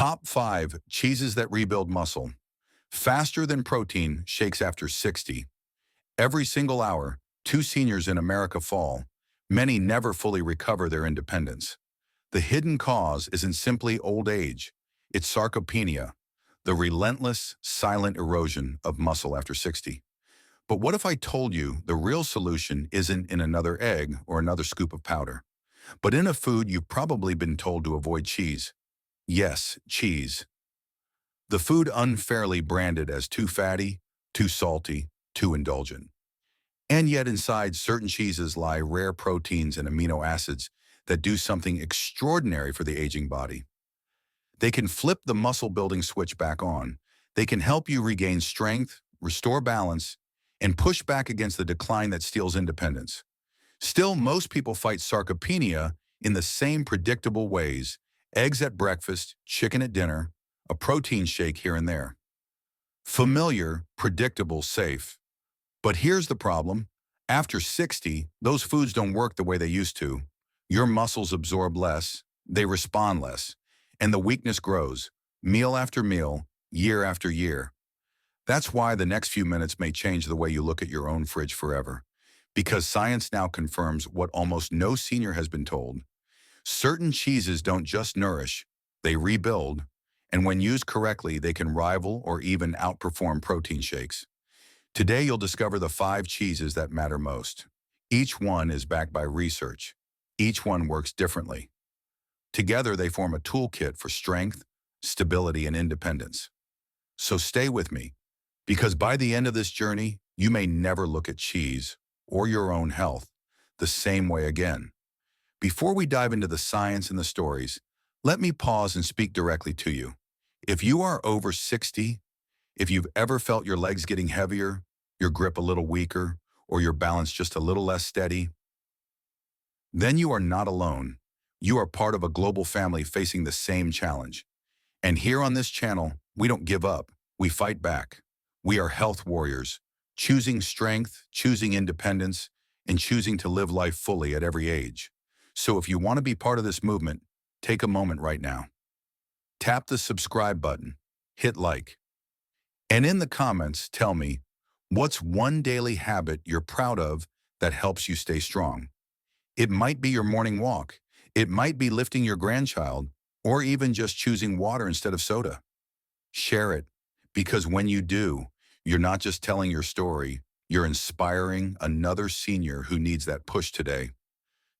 Top 5 cheeses that rebuild muscle. Faster than protein shakes after 60. Every single hour, 2 seniors in America fall. Many never fully recover their independence. The hidden cause isn't simply old age. It's sarcopenia, the relentless, silent erosion of muscle after 60. But what if I told you the real solution isn't in another egg or another scoop of powder, but in a food you've probably been told to avoid: cheese? Yes, cheese. The food unfairly branded as too fatty, too salty, too indulgent. And yet inside certain cheeses lie rare proteins and amino acids that do something extraordinary for the aging body. They can flip the muscle-building switch back on. They can help you regain strength, restore balance, and push back against the decline that steals independence. Still, most people fight sarcopenia in the same predictable ways: eggs at breakfast, chicken at dinner, a protein shake here and there. Familiar, predictable, safe. But here's the problem. After 60, those foods don't work the way they used to. Your muscles absorb less, they respond less, and the weakness grows, meal after meal, year after year. That's why the next few minutes may change the way you look at your own fridge forever. Because science now confirms what almost no senior has been told. Certain cheeses don't just nourish, they rebuild, and when used correctly, they can rival or even outperform protein shakes. Today, you'll discover the 5 cheeses that matter most. Each one is backed by research. Each one works differently. Together, they form a toolkit for strength, stability, and independence. So stay with me, because by the end of this journey, you may never look at cheese or your own health the same way again. Before we dive into the science and the stories, let me pause and speak directly to you. If you are over 60, if you've ever felt your legs getting heavier, your grip a little weaker, or your balance just a little less steady, then you are not alone. You are part of a global family facing the same challenge. And here on this channel, we don't give up, we fight back. We are health warriors, choosing strength, choosing independence, and choosing to live life fully at every age. So if you want to be part of this movement, take a moment right now. Tap the subscribe button, hit like, and in the comments, tell me, what's one daily habit you're proud of that helps you stay strong? It might be your morning walk. It might be lifting your grandchild, or even just choosing water instead of soda. Share it, because when you do, you're not just telling your story, you're inspiring another senior who needs that push today.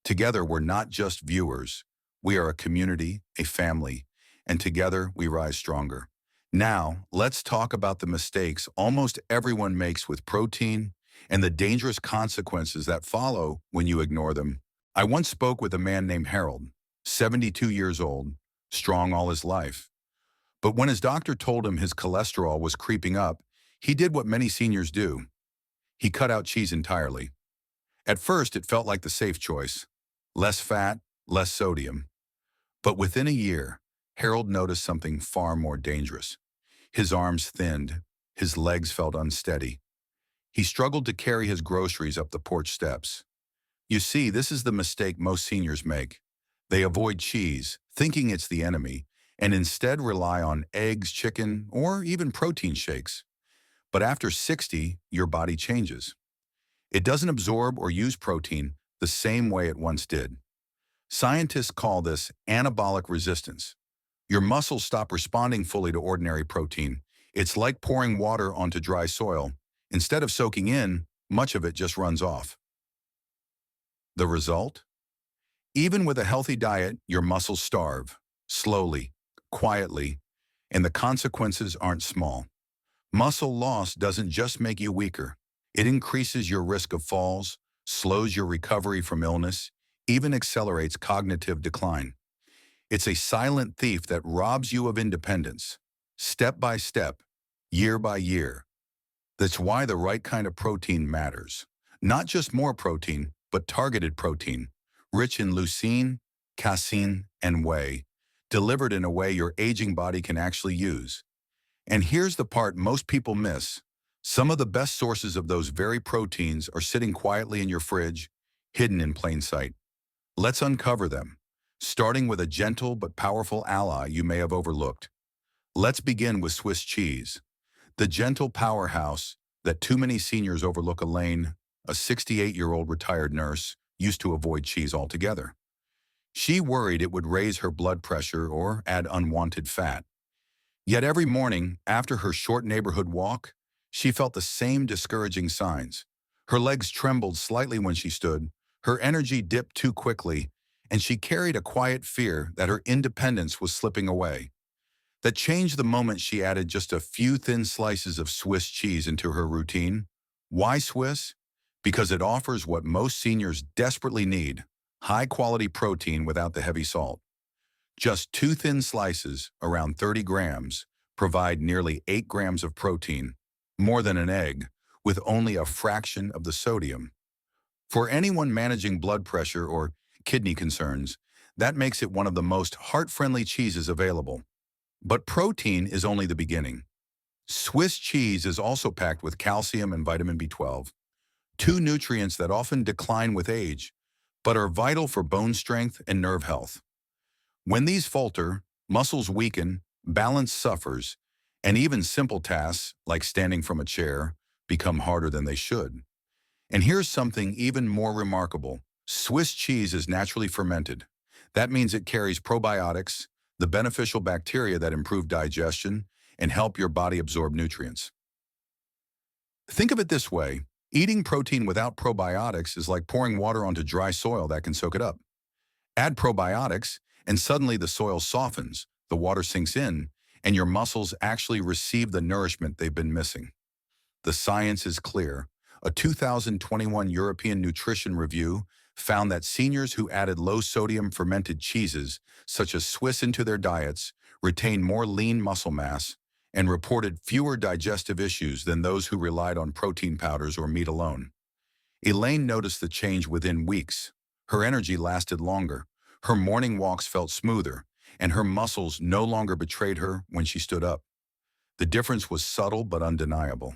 Together, we're not just viewers. We are a community, a family, and together we rise stronger. Now, let's talk about the mistakes almost everyone makes with protein and the dangerous consequences that follow when you ignore them. I once spoke with a man named Harold, 72 years old, strong all his life. But when his doctor told him his cholesterol was creeping up, he did what many seniors do. He cut out cheese entirely. At first, it felt like the safe choice. Less fat, less sodium. But within a year, Harold noticed something far more dangerous. His arms thinned, his legs felt unsteady. He struggled to carry his groceries up the porch steps. You see, this is the mistake most seniors make. They avoid cheese, thinking it's the enemy, and instead rely on eggs, chicken, or even protein shakes. But after 60, your body changes. It doesn't absorb or use protein the same way it once did. Scientists call this anabolic resistance. Your muscles stop responding fully to ordinary protein. It's like pouring water onto dry soil. Instead of soaking in, much of it just runs off. The result? Even with a healthy diet, your muscles starve, slowly, quietly, and the consequences aren't small. Muscle loss doesn't just make you weaker. It increases your risk of falls, slows your recovery from illness, even accelerates cognitive decline. It's a silent thief that robs you of independence, step by step, year by year. That's why the right kind of protein matters. Not just more protein, but targeted protein, rich in leucine, casein, and whey, delivered in a way your aging body can actually use. And here's the part most people miss. Some of the best sources of those very proteins are sitting quietly in your fridge, hidden in plain sight. Let's uncover them. starting with a gentle but powerful ally you may have overlooked. Let's begin with Swiss cheese, the gentle powerhouse that too many seniors overlook. Elaine, a 68-year-old retired nurse, used to avoid cheese altogether. She worried it would raise her blood pressure or add unwanted fat. Yet every morning, after her short neighborhood walk, she felt the same discouraging signs. Her legs trembled slightly when she stood, her energy dipped too quickly, and she carried a quiet fear that her independence was slipping away. That changed the moment she added just a few thin slices of Swiss cheese into her routine. Why Swiss? Because it offers what most seniors desperately need: high-quality protein without the heavy salt. Just two thin slices, around 30 grams, provide nearly 8 grams of protein, more than an egg, with only a fraction of the sodium. For anyone managing blood pressure or kidney concerns, that makes it one of the most heart-friendly cheeses available. But protein is only the beginning. Swiss cheese is also packed with calcium and vitamin B12, two nutrients that often decline with age, but are vital for bone strength and nerve health. When these falter, muscles weaken, balance suffers, and even simple tasks, like standing from a chair, become harder than they should. And here's something even more remarkable. Swiss cheese is naturally fermented. That means it carries probiotics, the beneficial bacteria that improve digestion and help your body absorb nutrients. Think of it this way: eating protein without probiotics is like pouring water onto dry soil that can soak it up. Add probiotics, and suddenly the soil softens, the water sinks in, and your muscles actually receive the nourishment they've been missing. The science is clear. A 2021 European Nutrition Review found that seniors who added low-sodium fermented cheeses, such as Swiss, into their diets retained more lean muscle mass and reported fewer digestive issues than those who relied on protein powders or meat alone. Elaine noticed the change within weeks. Her energy lasted longer, her morning walks felt smoother, and her muscles no longer betrayed her when she stood up. The difference was subtle but undeniable,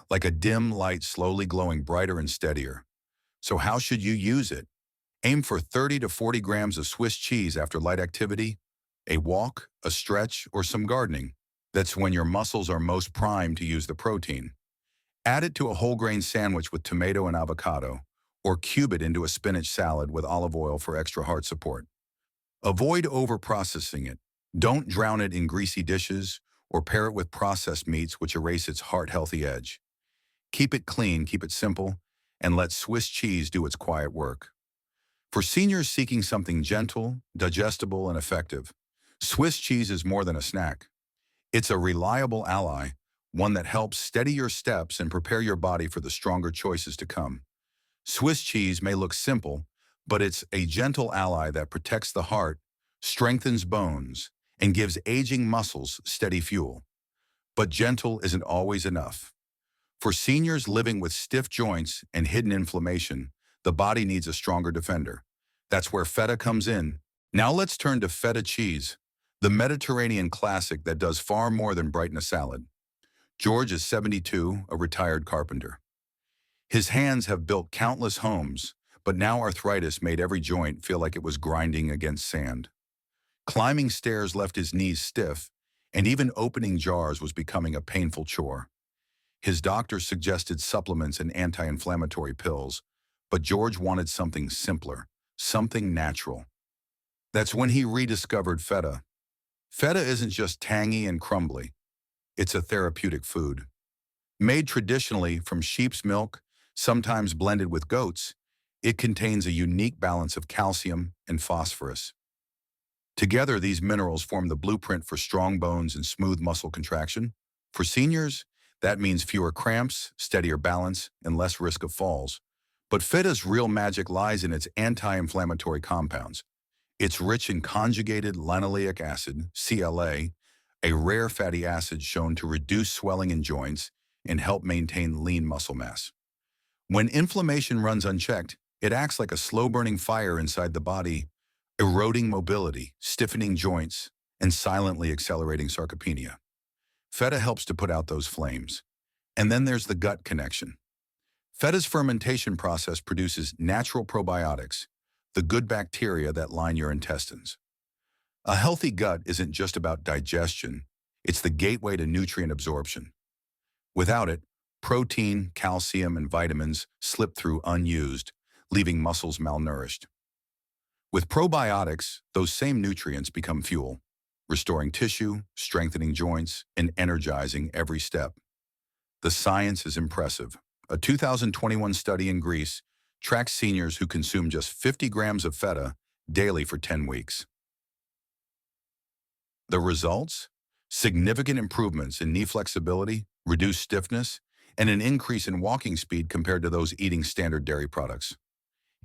like a dim light slowly glowing brighter and steadier. So how should you use it? Aim for 30 to 40 grams of Swiss cheese after light activity, a walk, a stretch, or some gardening. That's when your muscles are most primed to use the protein. Add it to a whole grain sandwich with tomato and avocado, or cube it into a spinach salad with olive oil for extra heart support. Avoid over-processing it. Don't drown it in greasy dishes or pair it with processed meats which erase its heart-healthy edge. Keep it clean, keep it simple, and let Swiss cheese do its quiet work. For seniors seeking something gentle, digestible, and effective, Swiss cheese is more than a snack. It's a reliable ally, one that helps steady your steps and prepare your body for the stronger choices to come. Swiss cheese may look simple, but it's a gentle ally that protects the heart, strengthens bones, and gives aging muscles steady fuel. But gentle isn't always enough. For seniors living with stiff joints and hidden inflammation, the body needs a stronger defender. That's where Feta comes in. Now let's turn to Feta cheese, the Mediterranean classic that does far more than brighten a salad. George is 72, a retired carpenter. His hands have built countless homes, but now arthritis made every joint feel like it was grinding against sand. Climbing stairs left his knees stiff, and even opening jars was becoming a painful chore. His doctor suggested supplements and anti-inflammatory pills, but George wanted something simpler, something natural. That's when he rediscovered Feta. Feta isn't just tangy and crumbly. It's a therapeutic food. Made traditionally from sheep's milk, sometimes blended with goats, it contains a unique balance of calcium and phosphorus. Together, these minerals form the blueprint for strong bones and smooth muscle contraction. For seniors, that means fewer cramps, steadier balance, and less risk of falls. But Feta's real magic lies in its anti-inflammatory compounds. It's rich in conjugated linoleic acid, CLA, a rare fatty acid shown to reduce swelling in joints and help maintain lean muscle mass. When inflammation runs unchecked, it acts like a slow-burning fire inside the body, eroding mobility, stiffening joints, and silently accelerating sarcopenia. Feta helps to put out those flames. And then there's the gut connection. Feta's fermentation process produces natural probiotics, the good bacteria that line your intestines. A healthy gut isn't just about digestion, it's the gateway to nutrient absorption. Without it, protein, calcium, and vitamins slip through unused, leaving muscles malnourished. With probiotics, those same nutrients become fuel, restoring tissue, strengthening joints, and energizing every step. The science is impressive. A 2021 study in Greece tracked seniors who consumed just 50 grams of feta daily for 10 weeks. The results? Significant improvements in knee flexibility, reduced stiffness, and an increase in walking speed compared to those eating standard dairy products.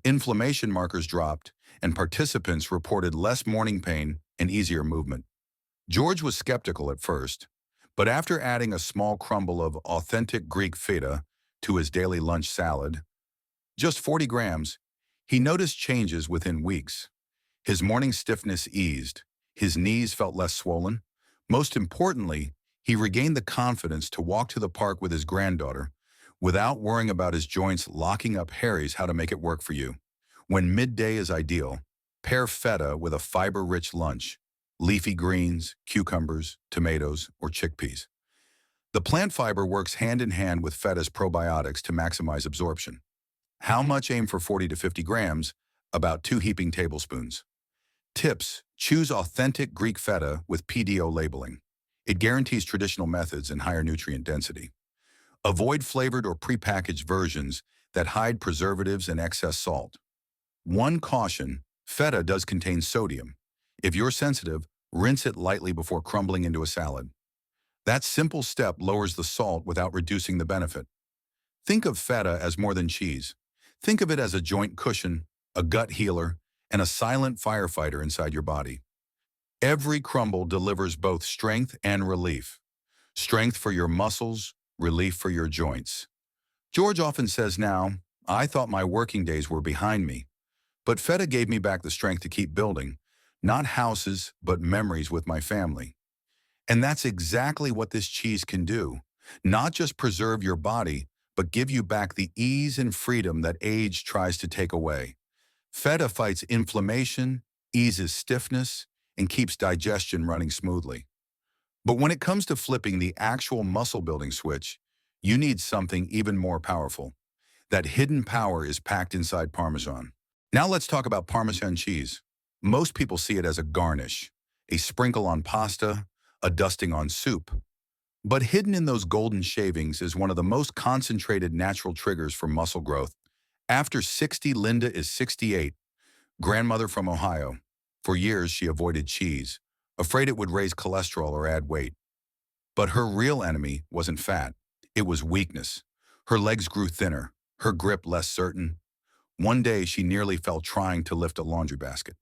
Inflammation markers dropped, and participants reported less morning pain and easier movement. George was skeptical at first, but after adding a small crumble of authentic Greek feta to his daily lunch salad, just 40 grams, he noticed changes within weeks. His morning stiffness eased, his knees felt less swollen. Most importantly, he regained the confidence to walk to the park with his granddaughter without worrying about his joints locking up Harry's how to make it work for you. When midday is ideal, pair feta with a fiber-rich lunch, leafy greens, cucumbers, tomatoes, or chickpeas. The plant fiber works hand in hand with feta's probiotics to maximize absorption. How much? Aim for 40 to 50 grams, about 2 heaping tablespoons. Tips: choose authentic Greek feta with PDO labeling. It guarantees traditional methods and higher nutrient density. Avoid flavored or prepackaged versions that hide preservatives and excess salt. One caution: feta does contain sodium. If you're sensitive, rinse it lightly before crumbling into a salad. That simple step lowers the salt without reducing the benefit. Think of feta as more than cheese. Think of it as a joint cushion, a gut healer, and a silent firefighter inside your body. Every crumble delivers both strength and relief. Strength for your muscles, relief for your joints. George often says now, "I thought my working days were behind me, but feta gave me back the strength to keep building, not houses, but memories with my family." And that's exactly what this cheese can do. Not just preserve your body, but give you back the ease and freedom that age tries to take away. Feta fights inflammation, eases stiffness, and keeps digestion running smoothly. But when it comes to flipping the actual muscle-building switch, you need something even more powerful. That hidden power is packed inside Parmesan. Now let's talk about Parmesan cheese. Most people see it as a garnish, a sprinkle on pasta, a dusting on soup. But hidden in those golden shavings is one of the most concentrated natural triggers for muscle growth. After 60, Linda is 68, grandmother from Ohio. For years, she avoided cheese, afraid it would raise cholesterol or add weight. But her real enemy wasn't fat. It was weakness. Her legs grew thinner, her grip less certain. One day, she nearly fell trying to lift a laundry basket.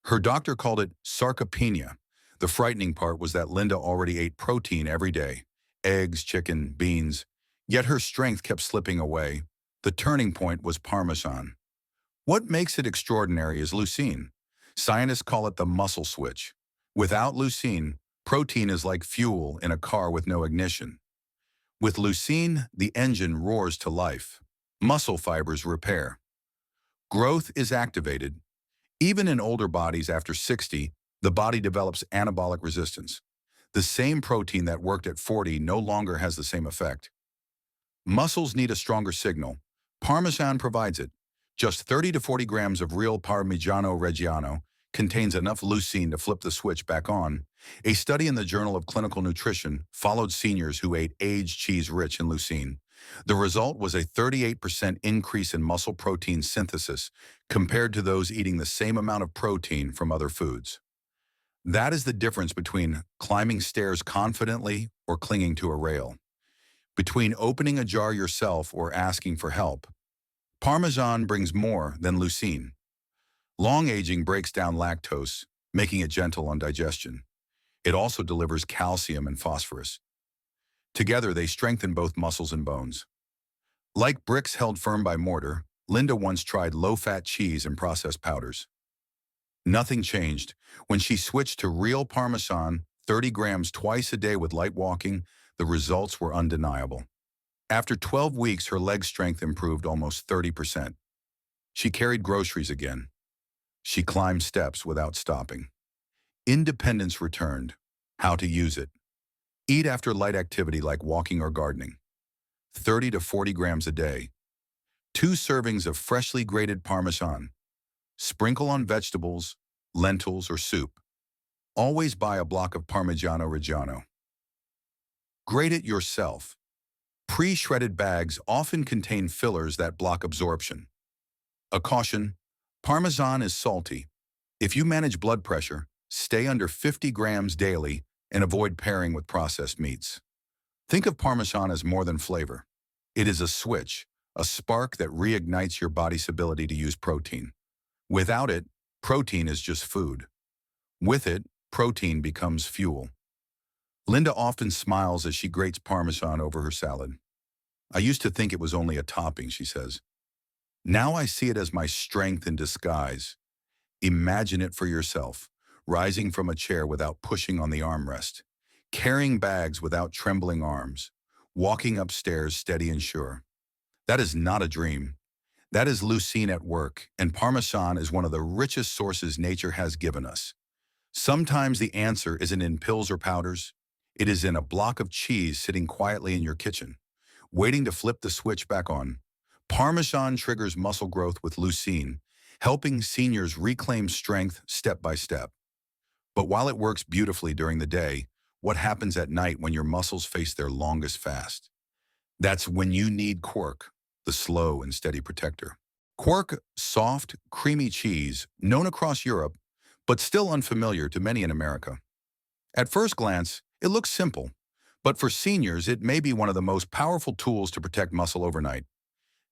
Her doctor called it sarcopenia. The frightening part was that Linda already ate protein every day, eggs, chicken, beans, yet her strength kept slipping away. The turning point was Parmesan. What makes it extraordinary is leucine. Scientists call it the muscle switch. Without leucine, protein is like fuel in a car with no ignition. With leucine, the engine roars to life. Muscle fibers repair. Growth is activated. Even in older bodies after 60, the body develops anabolic resistance. The same protein that worked at 40 no longer has the same effect. Muscles need a stronger signal. Parmesan provides it. Just 30 to 40 grams of real Parmigiano Reggiano contains enough leucine to flip the switch back on. A study in the Journal of Clinical Nutrition followed seniors who ate aged cheese rich in leucine. The result was a 38% increase in muscle protein synthesis compared to those eating the same amount of protein from other foods. That is the difference between climbing stairs confidently or clinging to a rail. Between opening a jar yourself or asking for help. Parmesan brings more than leucine. Long aging breaks down lactose, making it gentle on digestion. It also delivers calcium and phosphorus. Together, they strengthen both muscles and bones. Like bricks held firm by mortar, Linda once tried low-fat cheese and processed powders. Nothing changed. When she switched to real Parmesan, 30 grams twice a day with light walking, the results were undeniable. After 12 weeks, her leg strength improved almost 30%. She carried groceries again. She climbed steps without stopping. Independence returned. How to use it. Eat after light activity like walking or gardening. 30 to 40 grams a day. 2 servings of freshly grated Parmesan. Sprinkle on vegetables, lentils, or soup. Always buy a block of Parmigiano Reggiano. Grate it yourself. Pre-shredded bags often contain fillers that block absorption. A caution, Parmesan is salty. If you manage blood pressure, stay under 50 grams daily and avoid pairing with processed meats. Think of Parmesan as more than flavor. It is a switch, a spark that reignites your body's ability to use protein. Without it, protein is just food. With it, protein becomes fuel. Linda often smiles as she grates Parmesan over her salad. I used to think it was only a topping, she says. Now I see it as my strength in disguise. Imagine it for yourself, rising from a chair without pushing on the armrest, carrying bags without trembling arms, walking upstairs steady and sure. That is not a dream. That is leucine at work, and Parmesan is one of the richest sources nature has given us. Sometimes the answer isn't in pills or powders. It is in a block of cheese sitting quietly in your kitchen, waiting to flip the switch back on. Parmesan triggers muscle growth with leucine, helping seniors reclaim strength step by step. But while it works beautifully during the day, what happens at night when your muscles face their longest fast? That's when you need Quark, the slow and steady protector. Quark, soft, creamy cheese, known across Europe, but still unfamiliar to many in America. At first glance, it looks simple, but for seniors, it may be one of the most powerful tools to protect muscle overnight.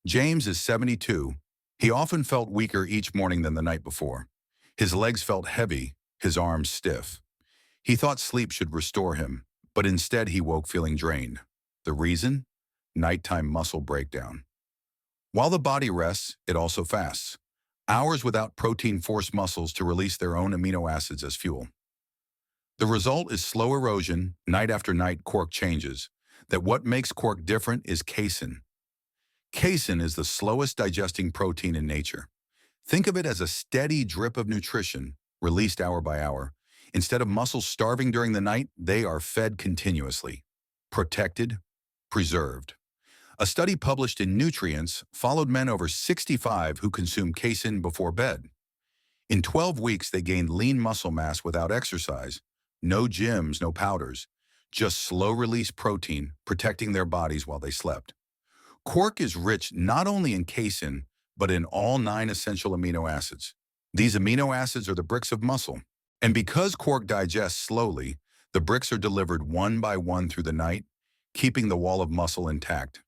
James is 72. He often felt weaker each morning than the night before. His legs felt heavy, his arms stiff. He thought sleep should restore him, but instead he woke feeling drained. The reason? Nighttime muscle breakdown. While the body rests, it also fasts. Hours without protein force muscles to release their own amino acids as fuel. The result is slow erosion, night after night Quark changes. That what makes Quark different is casein. Casein is the slowest digesting protein in nature. Think of it as a steady drip of nutrition, released hour by hour. Instead of muscles starving during the night, they are fed continuously. Protected, preserved. A study published in Nutrients followed men over 65 who consumed casein before bed. In 12 weeks, they gained lean muscle mass without exercise. No gyms, no powders. Just slow-release protein, protecting their bodies while they slept. Quark is rich not only in casein, but in all 9 essential amino acids. These amino acids are the bricks of muscle. And because Quark digests slowly, the bricks are delivered one by one through the night, keeping the wall of muscle intact.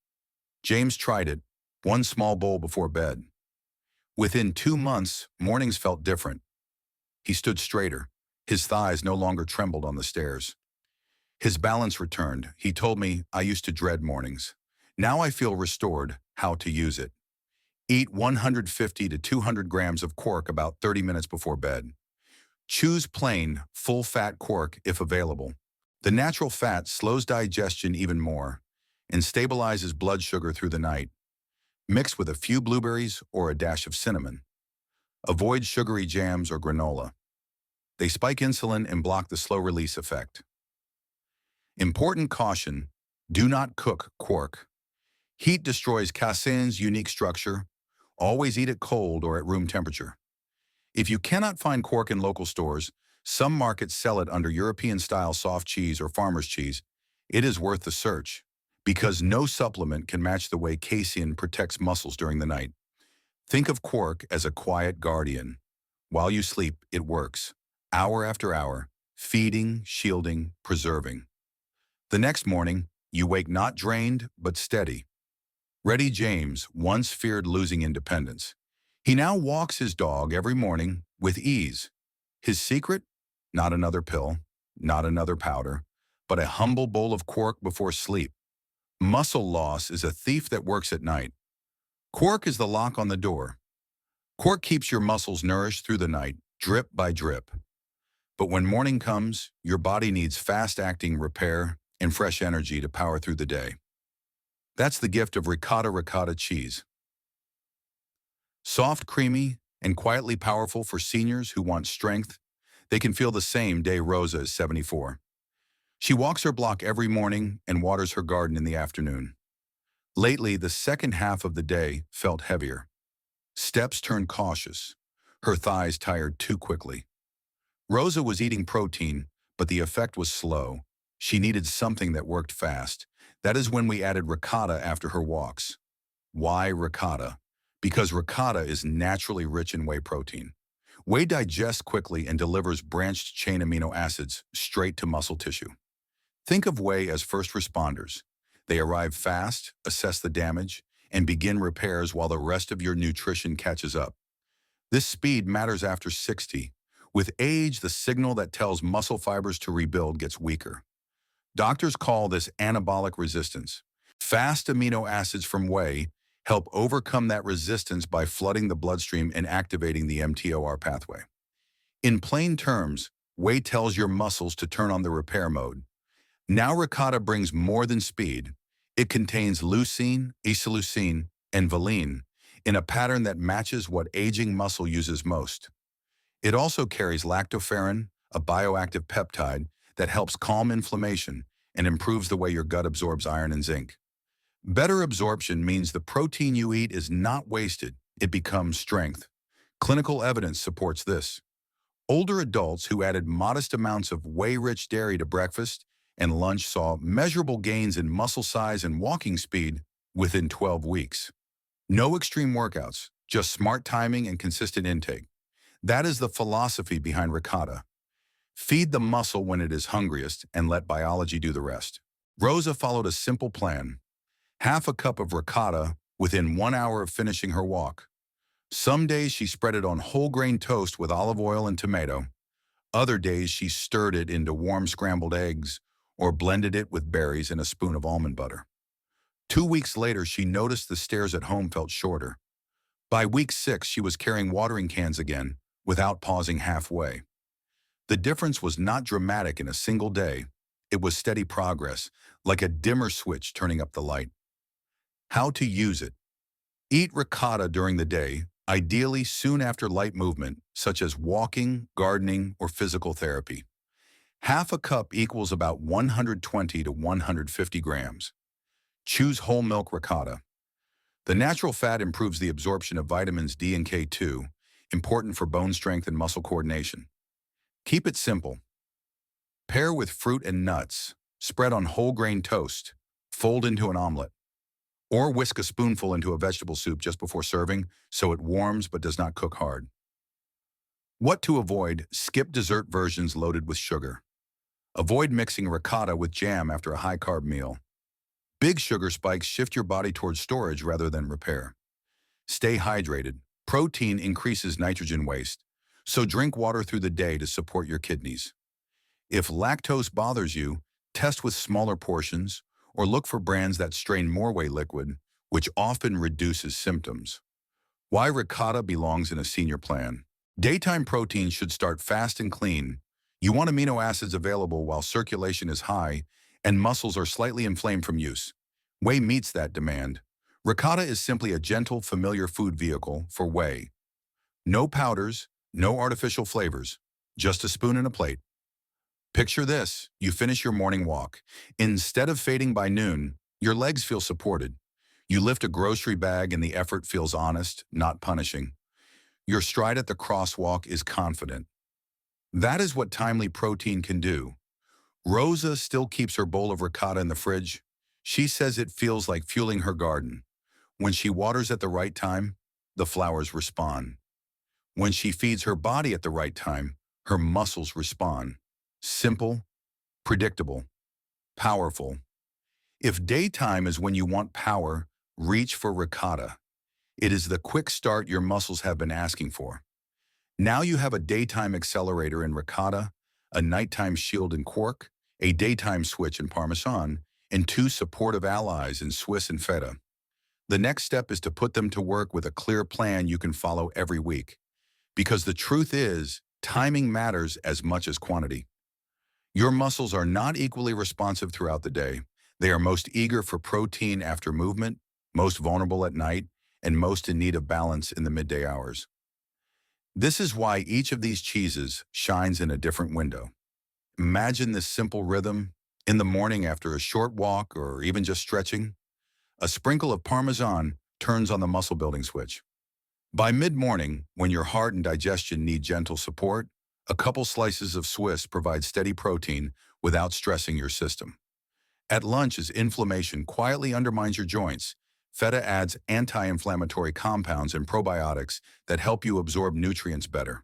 James tried it, 1 small bowl before bed. Within 2 months, mornings felt different. He stood straighter. His thighs no longer trembled on the stairs. His balance returned. He told me, I used to dread mornings. Now I feel restored. How to use it. Eat 150 to 200 grams of Quark about 30 minutes before bed. Choose plain, full-fat Quark if available. The natural fat slows digestion even more and stabilizes blood sugar through the night. Mix with a few blueberries or a dash of cinnamon. Avoid sugary jams or granola. They spike insulin and block the slow release effect. Important caution, do not cook Quark. Heat destroys casein's unique structure. Always eat it cold or at room temperature. If you cannot find Quark in local stores, some markets sell it under European-style soft cheese or farmer's cheese. It is worth the search, because no supplement can match the way casein protects muscles during the night. Think of Quark as a quiet guardian. While you sleep, it works. Hour after hour, feeding, shielding, preserving. The next morning, you wake not drained, but steady. Ready James once feared losing independence. He now walks his dog every morning with ease. His secret? Not another pill, not another powder, but a humble bowl of Quark before sleep. Muscle loss is a thief that works at night. Quark is the lock on the door. Quark keeps your muscles nourished through the night, drip by drip. But when morning comes, your body needs fast-acting repair and fresh energy to power through the day. That's the gift of ricotta cheese. Soft, creamy, and quietly powerful for seniors who want strength. They can feel the same day. Rosa is 74. She walks her block every morning and waters her garden in the afternoon. Lately, the second half of the day felt heavier. Steps turned cautious. Her thighs tired too quickly. Rosa was eating protein, but the effect was slow. She needed something that worked fast. That is when we added ricotta after her walks. Why ricotta? Because ricotta is naturally rich in whey protein. Whey digests quickly and delivers branched-chain amino acids straight to muscle tissue. Think of whey as first responders. They arrive fast, assess the damage, and begin repairs while the rest of your nutrition catches up. This speed matters after 60. With age, the signal that tells muscle fibers to rebuild gets weaker. Doctors call this anabolic resistance. Fast amino acids from whey help overcome that resistance by flooding the bloodstream and activating the mTOR pathway. In plain terms, whey tells your muscles to turn on the repair mode. Now ricotta brings more than speed. It contains leucine, isoleucine, and valine in a pattern that matches what aging muscle uses most. It also carries lactoferrin, a bioactive peptide that helps calm inflammation and improves the way your gut absorbs iron and zinc. Better absorption means the protein you eat is not wasted, it becomes strength. Clinical evidence supports this. Older adults who added modest amounts of whey-rich dairy to breakfast and lunch saw measurable gains in muscle size and walking speed within 12 weeks. No extreme workouts, just smart timing and consistent intake. That is the philosophy behind ricotta. Feed the muscle when it is hungriest and let biology do the rest. Rosa followed a simple plan. Half a cup of ricotta within 1 hour of finishing her walk. Some days she spread it on whole grain toast with olive oil and tomato. Other days she stirred it into warm scrambled eggs or blended it with berries and a spoon of almond butter. 2 weeks later, she noticed the stairs at home felt shorter. By week 6, she was carrying watering cans again without pausing halfway. The difference was not dramatic in a single day. It was steady progress, like a dimmer switch turning up the light. How to use it. Eat ricotta during the day, ideally soon after light movement, such as walking, gardening, or physical therapy. Half a cup equals about 120 to 150 grams. Choose whole milk ricotta. The natural fat improves the absorption of vitamins D and K2, important for bone strength and muscle coordination. Keep it simple. Pair with fruit and nuts, spread on whole grain toast, fold into an omelet, or whisk a spoonful into a vegetable soup just before serving so it warms but does not cook hard. What to avoid? Skip dessert versions loaded with sugar. Avoid mixing ricotta with jam after a high-carb meal. Big sugar spikes shift your body towards storage rather than repair. Stay hydrated. Protein increases nitrogen waste, so drink water through the day to support your kidneys. If lactose bothers you, test with smaller portions or look for brands that strain more whey liquid, which often reduces symptoms. Why ricotta belongs in a senior plan. Daytime protein should start fast and clean. You want amino acids available while circulation is high and muscles are slightly inflamed from use. Whey meets that demand. Ricotta is simply a gentle, familiar food vehicle for whey. No powders, no artificial flavors, just a spoon and a plate. Picture this, you finish your morning walk. Instead of fading by noon, your legs feel supported. You lift a grocery bag and the effort feels honest, not punishing. Your stride at the crosswalk is confident. That is what timely protein can do. Rosa still keeps her bowl of ricotta in the fridge. She says it feels like fueling her garden. When she waters at the right time, the flowers respond. When she feeds her body at the right time, her muscles respond. Simple, predictable, powerful. If daytime is when you want power, reach for ricotta. It is the quick start your muscles have been asking for. Now you have a daytime accelerator in ricotta, a nighttime shield in Quark, a daytime switch in Parmesan, and 2 supportive allies in Swiss and Feta. The next step is to put them to work with a clear plan you can follow every week. Because the truth is, timing matters as much as quantity. Your muscles are not equally responsive throughout the day. They are most eager for protein after movement, most vulnerable at night, and most in need of balance in the midday hours. This is why each of these cheeses shines in a different window. Imagine this simple rhythm in the morning after a short walk or even just stretching. A sprinkle of Parmesan turns on the muscle building switch. By mid-morning, when your heart and digestion need gentle support, a couple slices of Swiss provide steady protein without stressing your system. At lunch, as inflammation quietly undermines your joints, Feta adds anti-inflammatory compounds and probiotics that help you absorb nutrients better.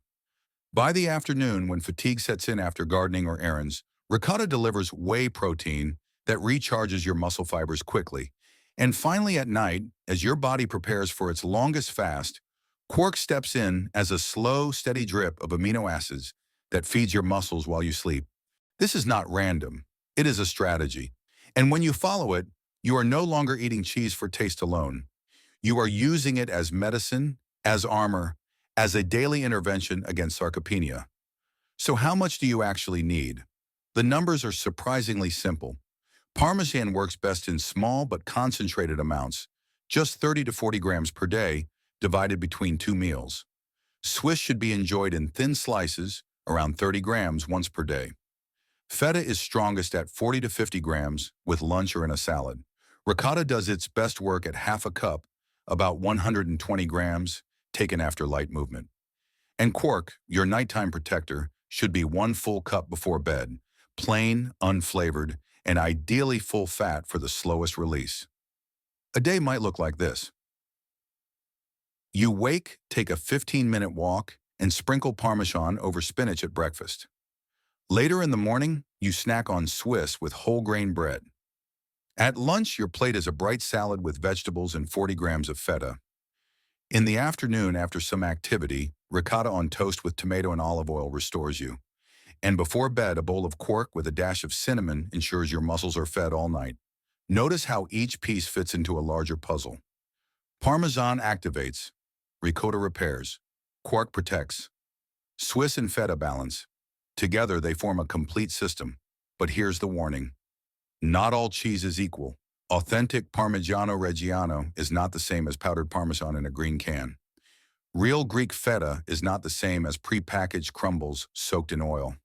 By the afternoon, when fatigue sets in after gardening or errands, Ricotta delivers whey protein that recharges your muscle fibers quickly. And finally, at night, as your body prepares for its longest fast, Quark steps in as a slow, steady drip of amino acids that feeds your muscles while you sleep. This is not random. It is a strategy. And when you follow it, you are no longer eating cheese for taste alone. You are using it as medicine, as armor, as a daily intervention against sarcopenia. So how much do you actually need? The numbers are surprisingly simple. Parmesan works best in small but concentrated amounts, just 30 to 40 grams per day, divided between 2 meals. Swiss should be enjoyed in thin slices, around 30 grams once per day. Feta is strongest at 40 to 50 grams with lunch or in a salad. Ricotta does its best work at half a cup, about 120 grams, taken after light movement. And Quark, your nighttime protector, should be 1 full cup before bed, plain, unflavored, and ideally full fat for the slowest release. A day might look like this. You wake, take a 15-minute walk, and sprinkle Parmesan over spinach at breakfast. Later in the morning, you snack on Swiss with whole grain bread. At lunch, your plate is a bright salad with vegetables and 40 grams of feta. In the afternoon, after some activity, ricotta on toast with tomato and olive oil restores you. And before bed, a bowl of Quark with a dash of cinnamon ensures your muscles are fed all night. Notice how each piece fits into a larger puzzle. Parmesan activates, ricotta repairs, Quark protects, Swiss and feta balance. Together, they form a complete system. But here's the warning. Not all cheese is equal. Authentic Parmigiano Reggiano is not the same as powdered Parmesan in a green can. Real Greek feta is not the same as pre-packaged crumbles soaked in oil.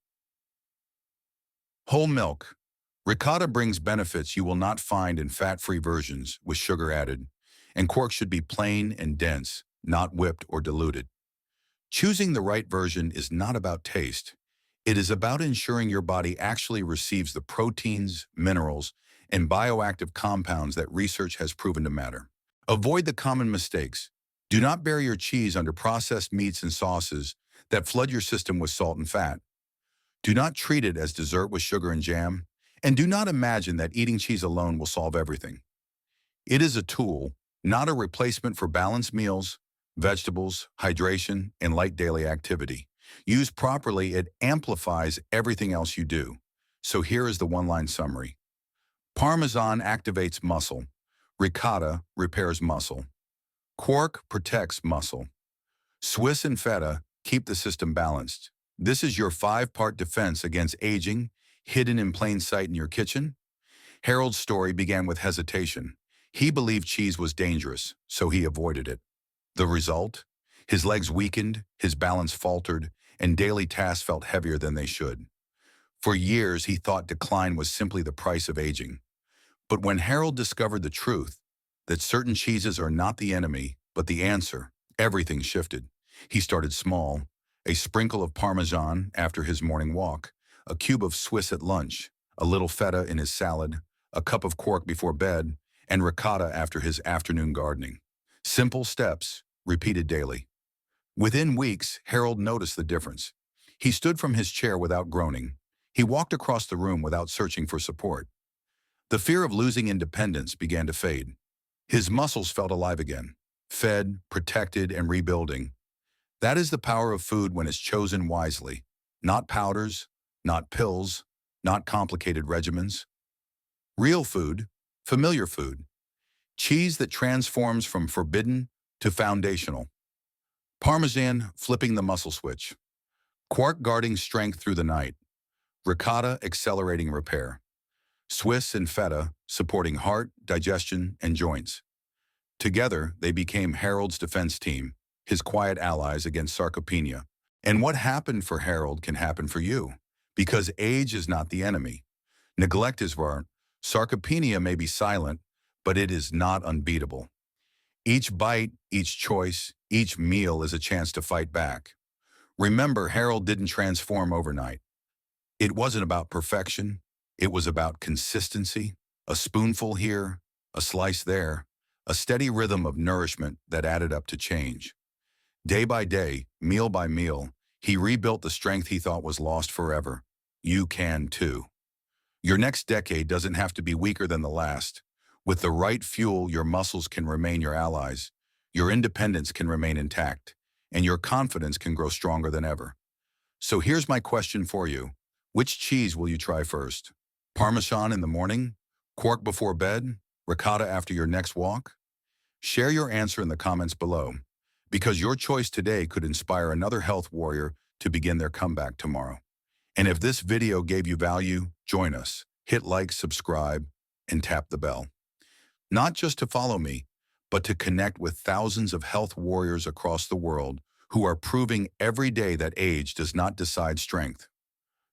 Whole milk. Ricotta brings benefits you will not find in fat-free versions with sugar added, and Quark should be plain and dense, not whipped or diluted. Choosing the right version is not about taste. It is about ensuring your body actually receives the proteins, minerals, and bioactive compounds that research has proven to matter. Avoid the common mistakes. Do not bury your cheese under processed meats and sauces that flood your system with salt and fat. Do not treat it as dessert with sugar and jam, and do not imagine that eating cheese alone will solve everything. It is a tool, not a replacement for balanced meals, vegetables, hydration, and light daily activity. Used properly, it amplifies everything else you do. So here is the one-line summary. Parmesan activates muscle. Ricotta repairs muscle. Quark protects muscle. Swiss and feta keep the system balanced. This is your 5-part defense against aging, hidden in plain sight in your kitchen. Harold's story began with hesitation. He believed cheese was dangerous, so he avoided it. The result? His legs weakened, his balance faltered, and daily tasks felt heavier than they should. For years, he thought decline was simply the price of aging. But when Harold discovered the truth, that certain cheeses are not the enemy, but the answer, everything shifted. He started small, a sprinkle of Parmesan after his morning walk, a cube of Swiss at lunch, a little feta in his salad, a cup of Quark before bed, and ricotta after his afternoon gardening. Simple steps, repeated daily. Within weeks, Harold noticed the difference. He stood from his chair without groaning. He walked across the room without searching for support. The fear of losing independence began to fade. His muscles felt alive again, fed, protected, and rebuilding. That is the power of food when it's chosen wisely. Not powders, not pills, not complicated regimens. Real food, familiar food. Cheese that transforms from forbidden to foundational. Parmesan flipping the muscle switch. Quark guarding strength through the night. Ricotta accelerating repair. Swiss and feta supporting heart, digestion, and joints. Together, they became Harold's defense team, his quiet allies against sarcopenia. And what happened for Harold can happen for you, because age is not the enemy. Neglect is wrong. Sarcopenia may be silent, but it is not unbeatable. Each bite, each choice, each meal is a chance to fight back. Remember, Harold didn't transform overnight. It wasn't about perfection. It was about consistency, a spoonful here, a slice there, a steady rhythm of nourishment that added up to change. Day by day, meal by meal, he rebuilt the strength he thought was lost forever. You can too. Your next decade doesn't have to be weaker than the last. With the right fuel, your muscles can remain your allies, your independence can remain intact, and your confidence can grow stronger than ever. So here's my question for you. Which cheese will you try first? Parmesan in the morning? Quark before bed? Ricotta after your next walk? Share your answer in the comments below, because your choice today could inspire another health warrior to begin their comeback tomorrow. And if this video gave you value, join us. Hit like, subscribe, and tap the bell. Not just to follow me, but to connect with thousands of health warriors across the world who are proving every day that age does not decide strength.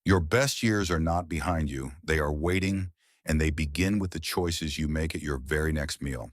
Your best years are not behind you, they are waiting, and they begin with the choices you make at your very next meal.